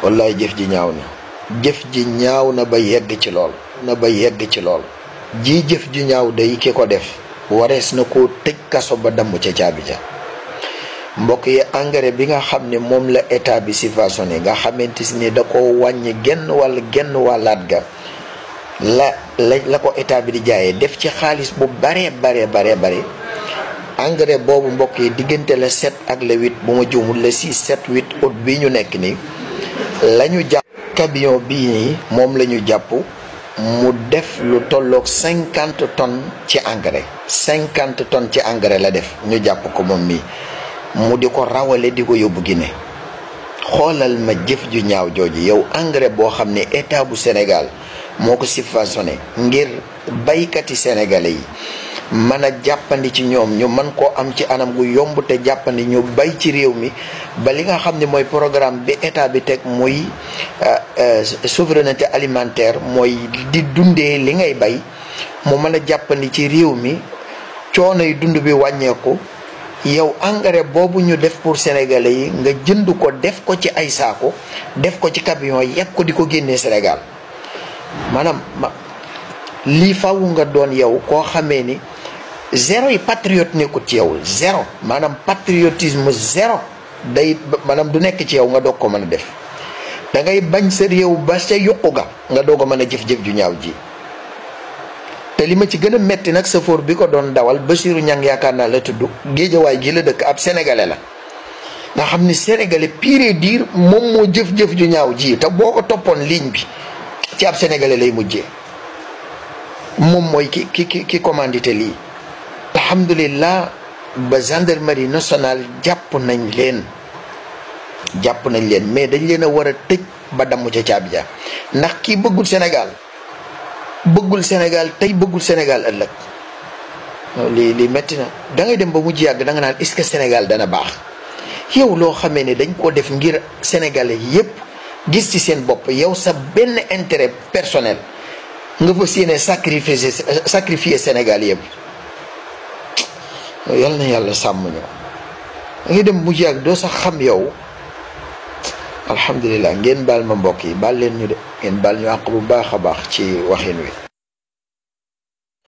wallaay jëf ji ñaaw na. jëf ji ñaaw na ba yegg ci lool. ji jëf ji ñaaw day ki ko def warees na koo tëj kaso ba damm ca caabi ja. mbokk yi engrais bi nga xam ne moom la état bi subventionné nga xamante ni da ko wàññi genn wàllaat ga la ko état bi di jaayee def ci xaalis bu bare engrais boobu mbokk yi diggante le 7 ak le 8 bu ma juumul le 6 7 8 août bi ñu nekk nii la ñu jàpp camion bii nii moom la ñu jàpp mu def lu tolloog 50 tonnes ci engrais 50 tonnes ci engrais la def ñu jàpp ko moom mii mu di ko rawale di ko yóbbu Guinée. xoolal ma jëf ju ñaaw jooju yow engrais boo xam ne état bu Sénégal moo ko subventionné ngir baykati sénégalais yi mën a jàppandi ci ñoom ñu mën koo am ci anam gu yomb te jàppandi ñu bay ci réew mi ba li nga xam ne mooy programme bi état bi teg muy souveraineté alimentaire mooy di dundee li ngay bay mu mën a jàppandi ci réew mi coono yi dund bi wàññeeku. yow engrais boobu ñu def pour sénégalais yi nga jënd ko def ko ci ay saako def ko ci camion yegg ko di ko génnee Sénégal maanaam lii faw nga doon yow koo xamee ni zéro yi patriote nekkut ci yow zéro maanaam patriotisme zéro day maanaam du nekk ci yow nga doog ko mën a def da ngay bañ sa réew ba sa yokku ga nga doog a mën a jëf-jëf ju ñaaw ji. te li ma ci gën a metti nag safoor bi ko doon dawal Bassirou Niang yaakaar naa la tudd Géejawaay gi la dëkk ab sénégalais la nga xam ni sénégalais pire dire moom moo jëf-jëf ju ñaaw ji te boo ko toppoon ligne bi ci ab sénégalais lay mujjee moom mooy ki commandité lii. alhamdulilah ba gendarmerie nationale jàpp nañ leen mais dañ leen a war a tëj ba damm ca caabi ja ndax kii bëggul Sénégal tey bëggul Sénégal ëllëg lii metti na da ngay dem ba mujj yàgg da nga naan est-ce que Sénégal dana baax yow loo xamee ne dañ koo def ngir sénégalais yépp gis ci seen bopp yow sa benn intérêt personnel nga fa séene sacrifier Sénégal yépp yal na yàlla sàmm ñu da ngay dem mujj yàgg doo sax xam yow. alhamdulilah ngeen baal ma mbokk yi baal leen ñu de ngeen baal ñu àq bu baax a baax ci waxin wi.